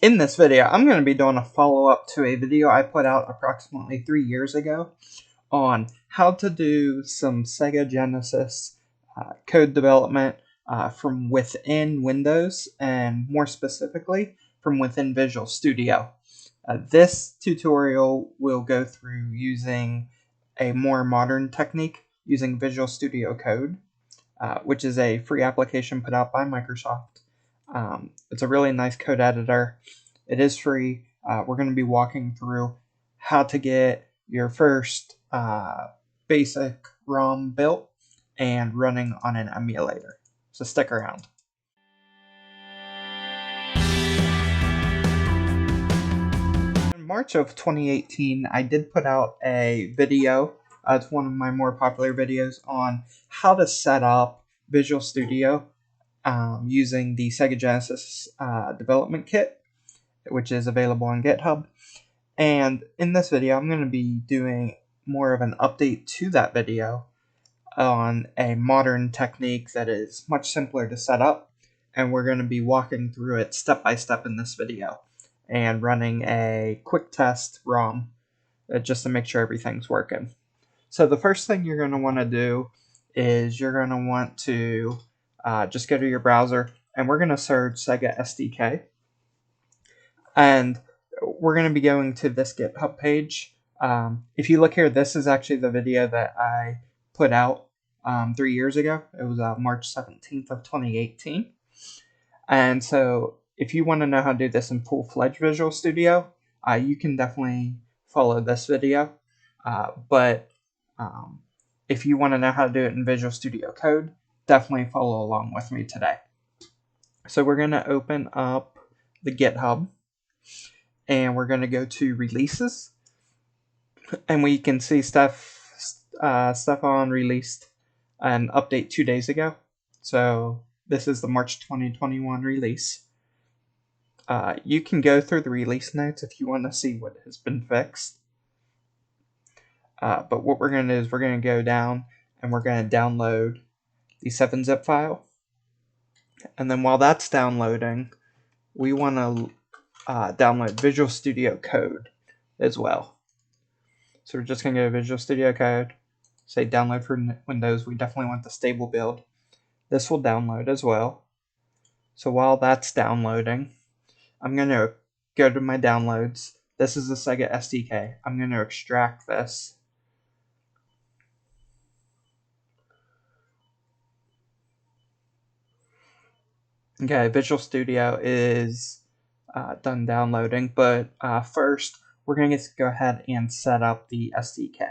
In this video, I'm going to be doing a follow-up to a video I put out approximately 3 years ago on how to do some Sega Genesis code development from within Windows, and more specifically from within Visual Studio. This tutorial will go through using a more modern technique using Visual Studio Code, which is a free application put out by Microsoft. It's a really nice code editor. It is free. We're going to be walking through how to get your first basic ROM built and running on an emulator. So stick around. In March of 2018, I did put out a video. It's one of my more popular videos on how to set up Visual Studio using the Sega Genesis development kit, which is available on GitHub. And in this video, I'm going to be doing more of an update to that video on a modern technique that is much simpler to set up, and we're going to be walking through it step by step in this video and running a quick test ROM just to make sure everything's working. So the first thing you're going to want to do is you're going to want to just go to your browser, and we're going to search Sega Sdk. And we're going to be going to this GitHub page. If you look here, this is actually the video that I put out 3 years ago. It was March 17th of 2018. And so if you want to know how to do this in full-fledged Visual Studio, you can definitely follow this video. But if you want to know how to do it in Visual Studio Code, definitely follow along with me today. So we're going to open up the GitHub, and we're going to go to releases, and we can see Stefan released an update 2 days ago. So this is the March 2021 release. You can go through the release notes if you want to see what has been fixed. But what we're going to do is we're going to go down and we're going to download the 7-zip file. And then while that's downloading, we want to download Visual Studio Code as well. So we're just going to go to Visual Studio Code, say download for Windows. We definitely want the stable build. This will download as well. So while that's downloading, I'm going to go to my downloads. This is the Sega SDK. I'm going to extract this. Okay, Visual Studio is done downloading, but first we're going to go ahead and set up the SDK.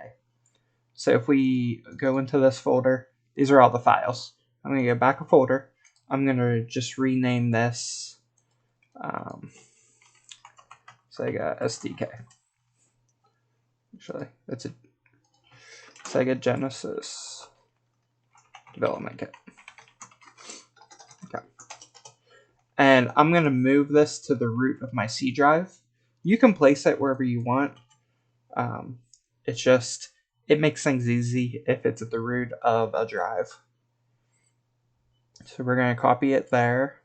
So if we go into this folder, these are all the files. I'm going to go back a folder. I'm going to just rename this Sega Sdk. Actually, it's a Sega Genesis development kit. Okay. And I'm going to move this to the root of my C drive. You can place it wherever you want. It makes things easy if it's at the root of a drive. So we're going to copy it there.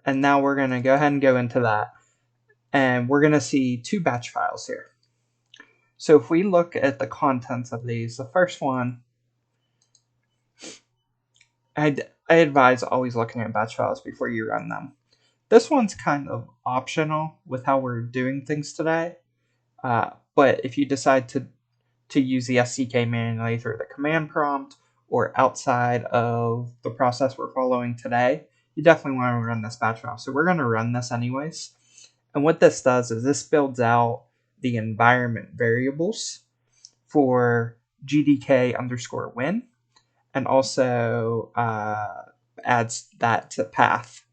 And now we're going to go ahead and go into that. And we're going to see 2 batch files here. So if we look at the contents of these, the first one, I advise always looking at batch files before you run them. This one's kind of optional with how we're doing things today. But if you decide to use the SDK manually through the command prompt or outside of the process we're following today, you definitely want to run this batch file. So we're going to run this anyways. And what this does is this builds out the environment variables for GDK_win, and also adds that to path.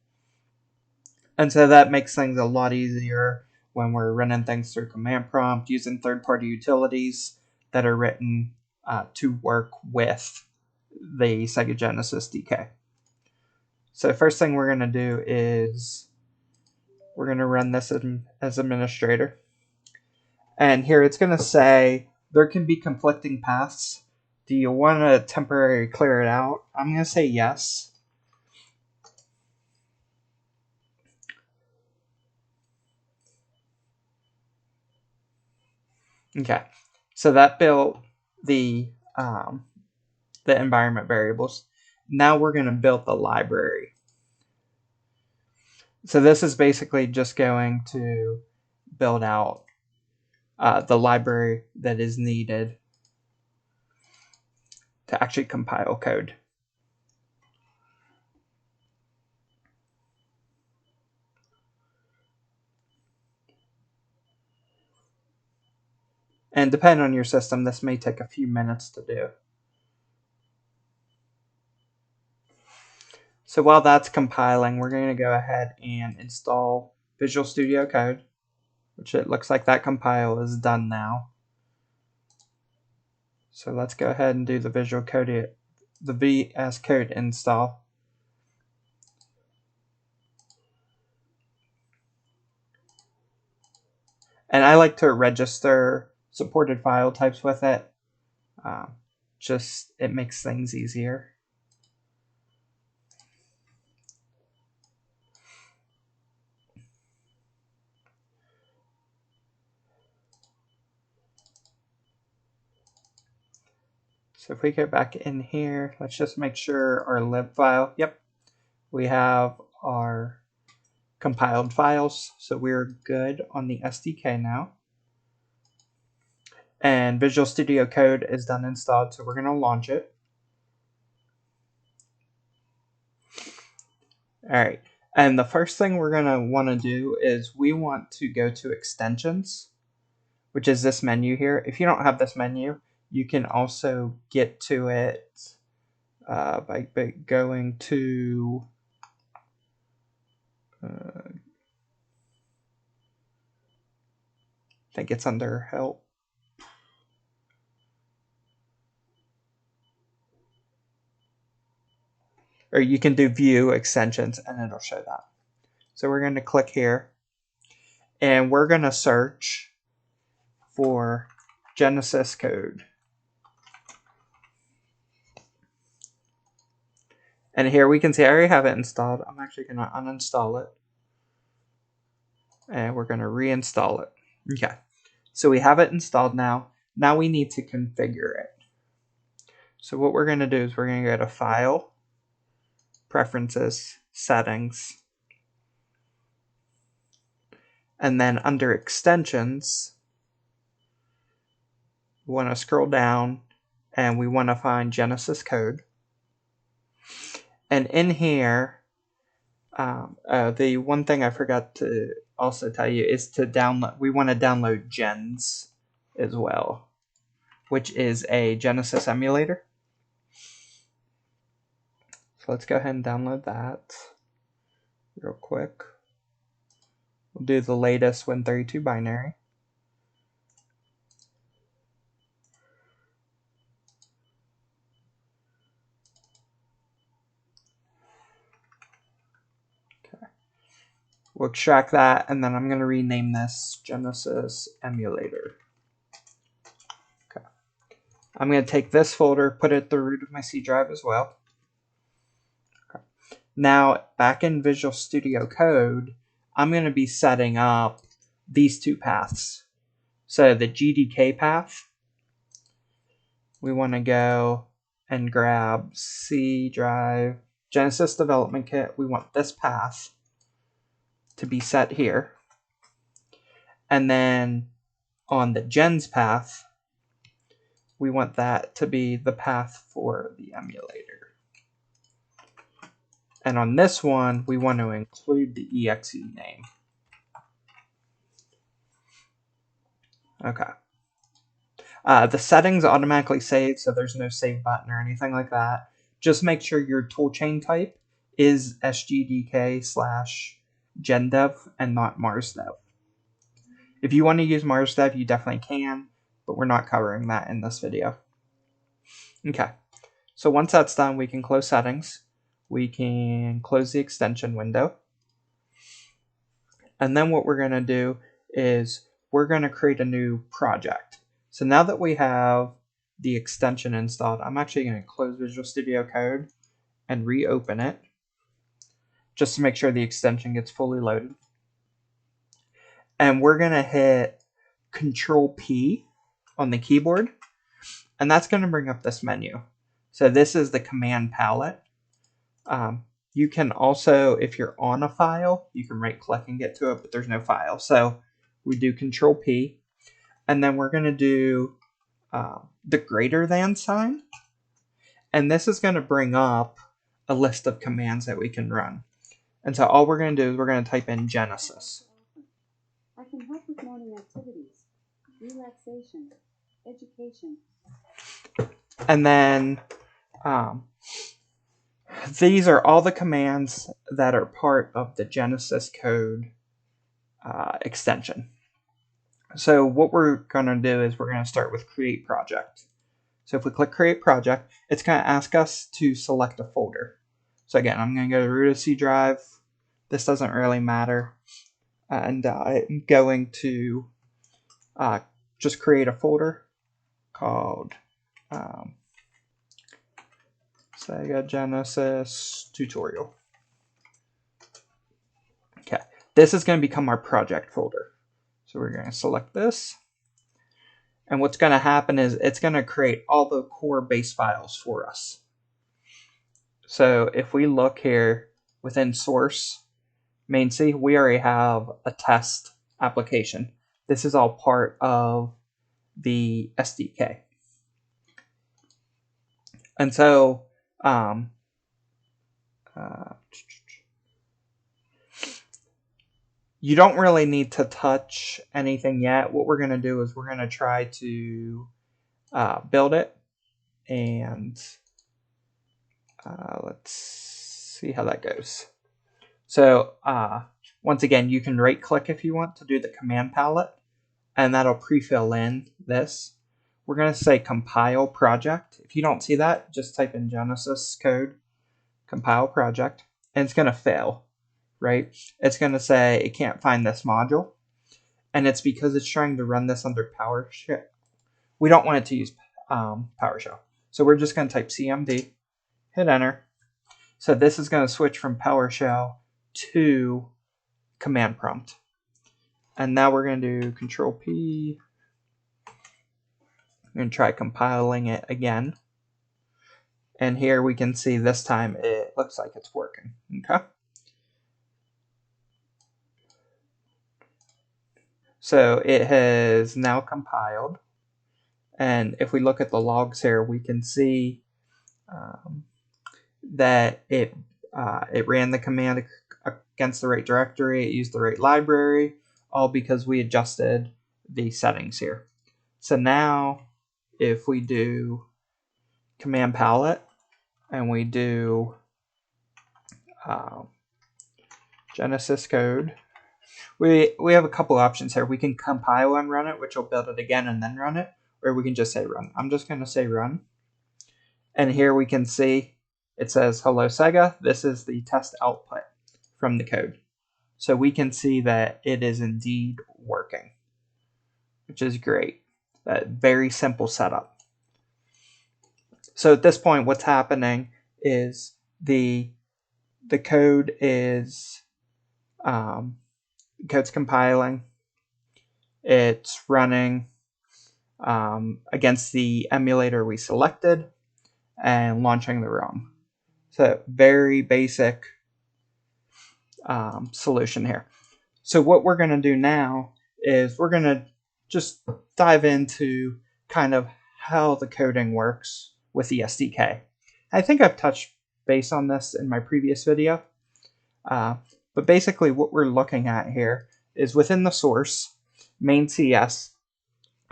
And so that makes things a lot easier when we're running things through command prompt using third-party utilities that are written to work with the Sega Genesis DK. So the first thing we're going to do is we're going to run this as administrator. And here it's going to say there can be conflicting paths Do you want to temporarily clear it out? I'm going to say yes. Okay, so that built the environment variables. Now we're going to build the library. So this is basically just going to build out the library that is needed to actually compile code. And depending on your system, this may take a few minutes to do. So while that's compiling, we're going to go ahead and install Visual Studio Code, which it looks like that compile is done now. So let's go ahead and do the the VS Code install. And I like to register supported file types with it. Just it makes things easier. So if we go back in here, let's just make sure our lib file, yep, we have our compiled files. So we're good on the SDK now. And Visual Studio Code is done installed, so we're going to launch it. All right, and the first thing we're going to want to do is we want to go to extensions, which is this menu here. If you don't have this menu, you can also get to it by going to I think it's under help. Or you can do view extensions and it'll show that. So we're going to click here and we're going to search for Genesis code. And here we can see I already have it installed. I'm actually going to uninstall it. And we're going to reinstall it. Okay. So we have it installed now. Now we need to configure it. So what we're going to do is we're going to go to File, Preferences, Settings. And then under Extensions, we want to scroll down and we want to find Genesis code. And in here, the one thing I forgot to also tell you is to download. We want to download Gens as well, which is a Genesis emulator. So let's go ahead and download that real quick. We'll do the latest Win32 binary. Okay. We'll extract that, and then I'm going to rename this Genesis Emulator. Okay. I'm going to take this folder, put it at the root of my C drive as well. Okay. Now, back in Visual Studio Code, I'm going to be setting up these two paths. So the GDK path, we want to go and grab C drive, Genesis Development Kit. We want this path to be set here. And then on the Gens path, we want that to be the path for the emulator. And on this one, we want to include the exe name. Okay. The settings automatically save, so there's no save button or anything like that. Just make sure your toolchain type is sgdk/gendev and not marsdev. If you want to use marsdev, you definitely can, but we're not covering that in this video. Okay, so once that's done, we can close settings. We can close the extension window. And then what we're going to do is we're going to create a new project. So now that we have the extension installed, I'm actually going to close Visual Studio Code and reopen it just to make sure the extension gets fully loaded. And we're going to hit Control P on the keyboard, and that's going to bring up this menu. So this is the command palette. You can also, if you're on a file, you can right click and get to it, but there's no file. So we do Control P, and then we're going to do the greater than sign. And this is going to bring up a list of commands that we can run. And so all we're going to do is we're going to type in Genesis. I can help with morning activities, relaxation, education. And then these are all the commands that are part of the Genesis code extension. So what we're going to do is we're going to start with Create Project. So if we click Create Project, it's going to ask us to select a folder. So again, I'm going to go to root of C drive. This doesn't really matter. And I'm going to just create a folder called Sega Genesis Tutorial. Okay, this is going to become our project folder. So we're going to select this. And what's going to happen is it's going to create all the core base files for us. So if we look here within source, main C, we already have a test application. This is all part of the SDK. And so you don't really need to touch anything yet. What we're going to do is we're going to try to build it, and let's see how that goes. So once again, you can right click if you want to do the command palette, and that'll pre-fill in this. We're going to say compile project. If you don't see that, just type in Genesis code, compile project, and it's going to fail, right? It's going to say it can't find this module, and it's because it's trying to run this under PowerShell. We don't want it to use PowerShell. So we're just going to type CMD, hit enter. So this is going to switch from PowerShell to command prompt. And now we're going to do Control P. I'm going to try compiling it again. And here we can see this time it looks like it's working. Okay. So it has now compiled. And if we look at the logs here, we can see that it ran the command against the right directory, it used the right library, all because we adjusted the settings here. So now if we do command palette and we do Genesis code, we have a couple options here. We can compile and run it, which will build it again and then run it, or we can just say run. I'm just going to say run. And here we can see it says, hello Sega, this is the test output from the code. So we can see that it is indeed working, which is great. That very simple setup. So at this point, what's happening is the code is code's compiling. It's running against the emulator we selected and launching the ROM. So very basic solution here. So what we're going to do now is we're going to just dive into kind of how the coding works with the SDK. I think I've touched base on this in my previous video, but basically what we're looking at here is within the source, main CS.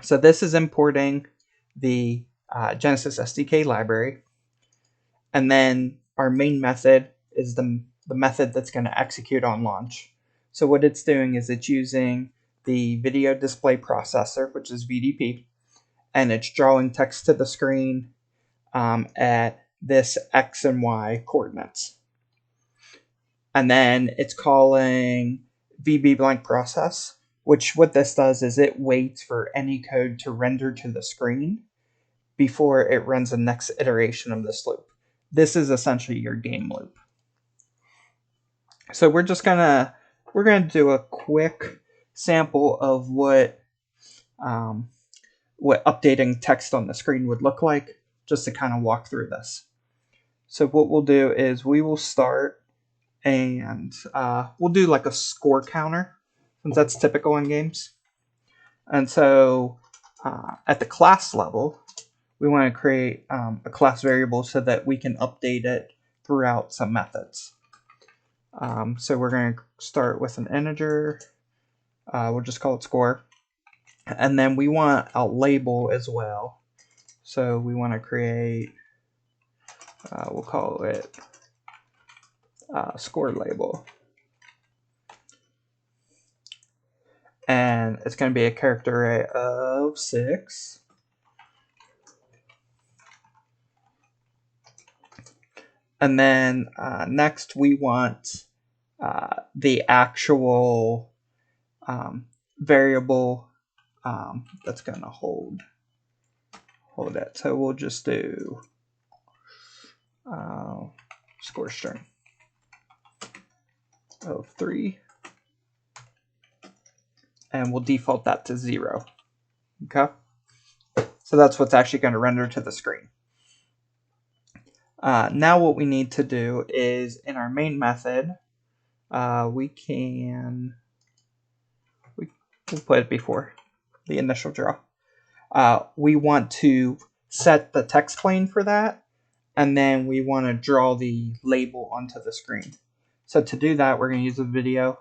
So this is importing the Genesis SDK library, and then our main method is the method that's going to execute on launch. So what it's doing is it's using the video display processor, which is VDP, and it's drawing text to the screen at this X and Y coordinates. And then it's calling VB blank process, which what this does is it waits for any code to render to the screen before it runs the next iteration of this loop. This is essentially your game loop. So we're gonna do a quick sample of what updating text on the screen would look like, just to kind of walk through this. So what we'll do is we will start, and we'll do like a score counter, since that's typical in games. And so at the class level, we want to create a class variable so that we can update it throughout some methods. So we're going to start with an integer. We'll just call it score. And then we want a label as well. So we want to create, we'll call it score label. And it's going to be a character array of 6. And then next we want the actual variable that's going to hold it. So we'll just do score string of 3. And we'll default that to 0. Okay? So that's what's actually going to render to the screen. Now what we need to do is, in our main method, we'll put it before the initial draw. We want to set the text plane for that, and then we want to draw the label onto the screen. So to do that, we're going to use a video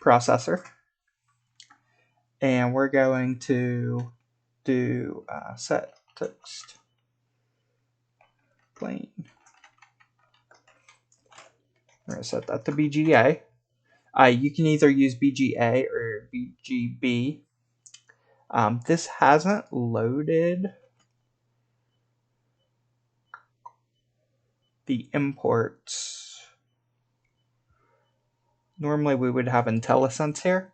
processor, and we're going to do set text plane. We're going to set that to BGA. You can either use BGA or BGB. This hasn't loaded the imports. Normally we would have IntelliSense here.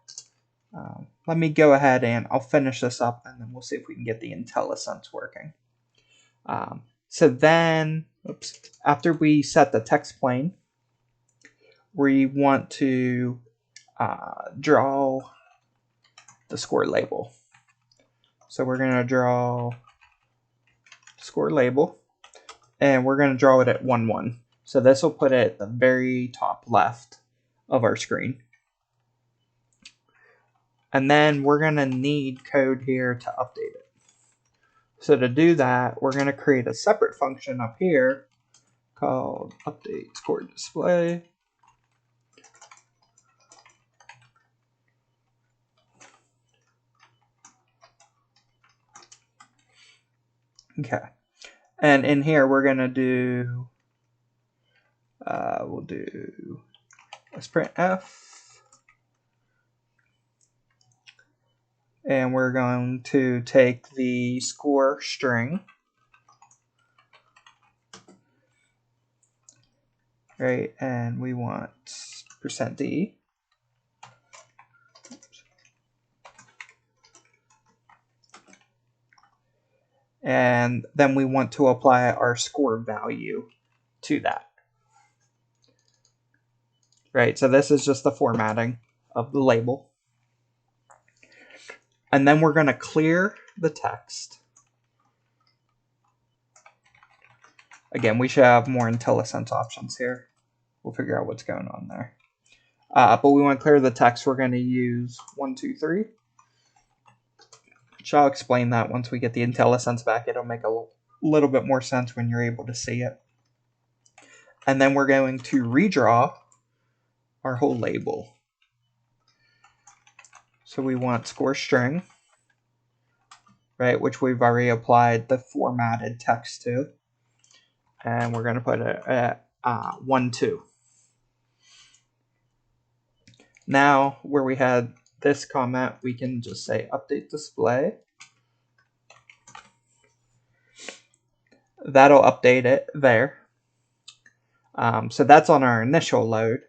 Let me go ahead and I'll finish this up, and then we'll see if we can get the IntelliSense working. So then, after we set the text plane, we want to draw the score label. So we're going to draw score label, and we're going to draw it at 1, 1. So this will put it at the very top left of our screen. And then we're going to need code here to update it. So to do that, we're going to create a separate function up here called update score display. Okay. And in here, we're going to do, we'll do let's print F. And we're going to take the score string, right? And we want %d. And then we want to apply our score value to that. Right, so this is just the formatting of the label. And then we're going to clear the text. Again, we should have more IntelliSense options here. We'll figure out what's going on there. But we want to clear the text. We're going to use 1, 2, 3. Which I'll explain that once we get the IntelliSense back. It'll make a little bit more sense when you're able to see it. And then we're going to redraw our whole label. So we want score string, right, which we've already applied the formatted text to. And we're going to put it at 1, 2. Now, where we had this comment, we can just say update display. That'll update it there. So that's on our initial load.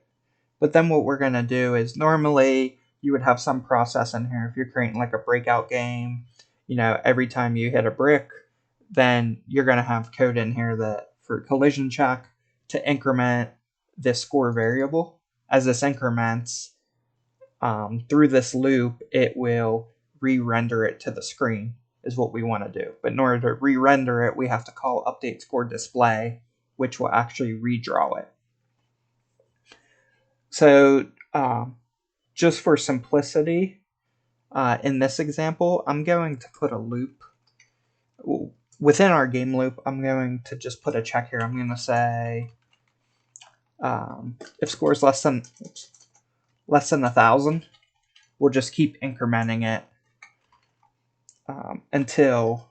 But then what we're going to do is, normally you would have some process in here. If you're creating like a breakout game, every time you hit a brick, then you're going to have code in here that for collision check to increment this score variable. As this increments through this loop, it will re-render it to the screen is what we want to do. But in order to re-render it, we have to call update score display, which will actually redraw it. So just for simplicity, in this example, I'm going to put a loop. Within our game loop, I'm going to just put a check here. I'm going to say if score is less than 1,000, we'll just keep incrementing it until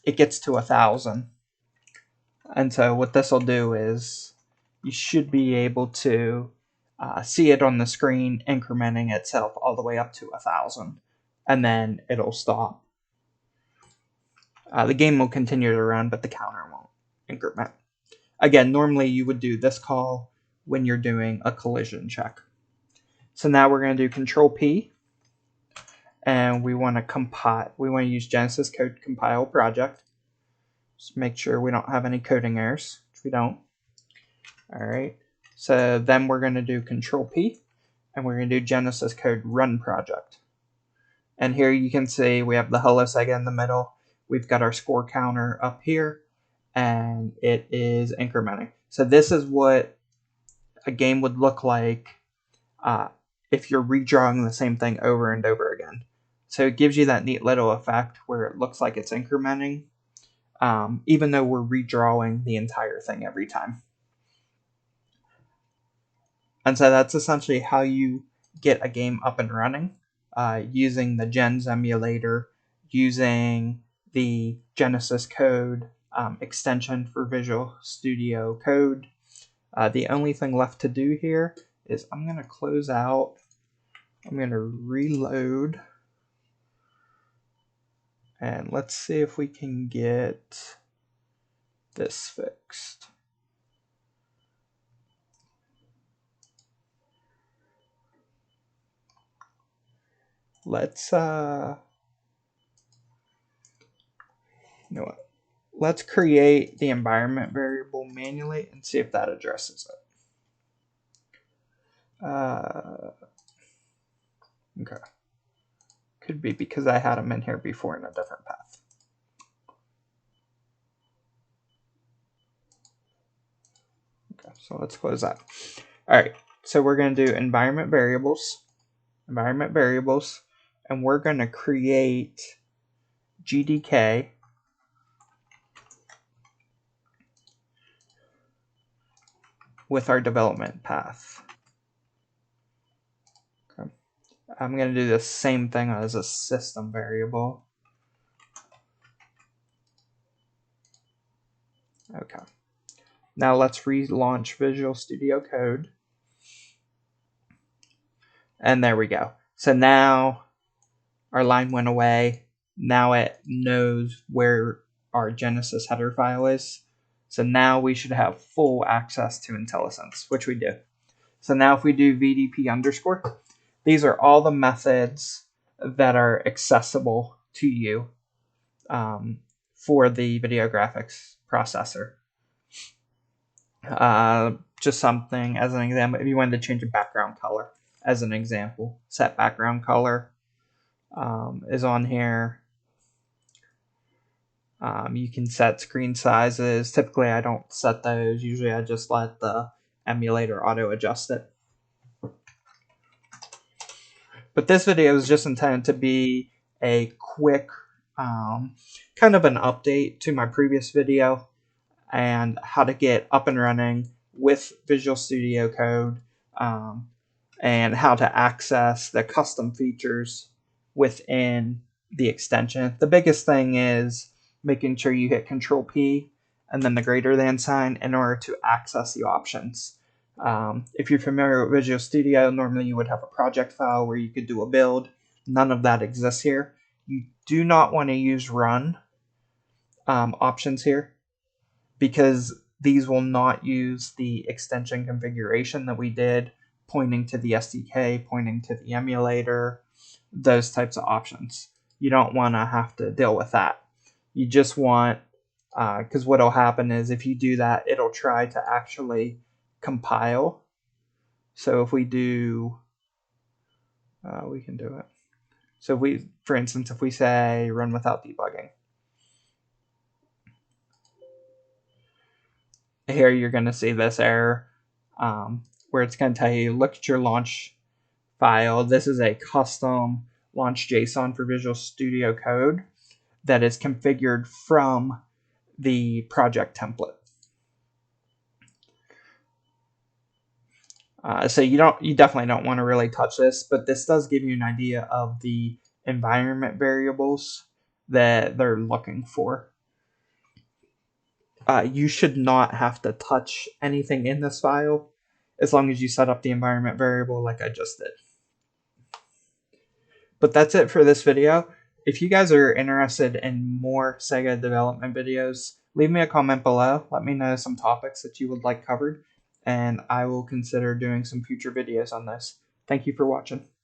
it gets to 1,000. And so what this will do is you should be able to see it on the screen incrementing itself all the way up to 1,000, and then it'll stop. The game will continue to run, but the counter won't increment. Again, normally you would do this call when you're doing a collision check. So now we're going to do Control P, and we want to compile. We want to use Genesis Code Compile Project. Just make sure we don't have any coding errors, which we don't. All right. So then we're going to do Control P, and we're going to do Genesis Code Run Project. And here you can see we have the Hello Sega in the middle. We've got our score counter up here, and it is incrementing. So this is what a game would look like if you're redrawing the same thing over and over again. So it gives you that neat little effect where it looks like it's incrementing, even though we're redrawing the entire thing every time. And so that's essentially how you get a game up and running using the Gens emulator, using the Genesis Code extension for Visual Studio Code. The only thing left to do here is I'm going to close out. I'm going to reload. And let's see if we can get this fixed. Let's let's create the environment variable manually and see if that addresses it. Okay. Could be because I had them in here before in a different path. Okay, so let's close that. All right, so we're going to do environment variables, and we're going to create GDK with our development path. Okay. I'm going to do the same thing as a system variable. Okay. Now let's relaunch Visual Studio Code. And there we go. So now our line went away. Now it knows where our Genesis header file is. So now we should have full access to IntelliSense, which we do. So now if we do VDP underscore, these are all the methods that are accessible to you for the video graphics processor. Just something as an example, if you wanted to change a background color, as an example, set background color is on here. You can set screen sizes. Typically, I don't set those. Usually, I just let the emulator auto adjust it. But this video is just intended to be a quick kind of an update to my previous video and how to get up and running with Visual Studio Code and how to access the custom features within the extension. The biggest thing is making sure you hit Control P and then the greater than sign in order to access the options. If you're familiar with Visual Studio, normally you would have a project file where you could do a build. None of that exists here. You do not want to use run options here because these will not use the extension configuration that we did, pointing to the SDK, pointing to the emulator, those types of options. you don't want to have to deal with that. You just want, because what will happen is if you do that, it'll try to actually compile. So if we do, we can do it. So if we, for instance, if we say run without debugging, here you're going to see this error where it's going to tell you, look at your launch file. This is a custom launch JSON for Visual Studio Code that is configured from the project template. So you definitely don't want to really touch this, but this does give you an idea of the environment variables that they're looking for. You should not have to touch anything in this file as long as you set up the environment variable like I just did. But that's it for this video. If you guys are interested in more Sega development videos, leave me a comment below. Let me know some topics that you would like covered, and I will consider doing some future videos on this. Thank you for watching.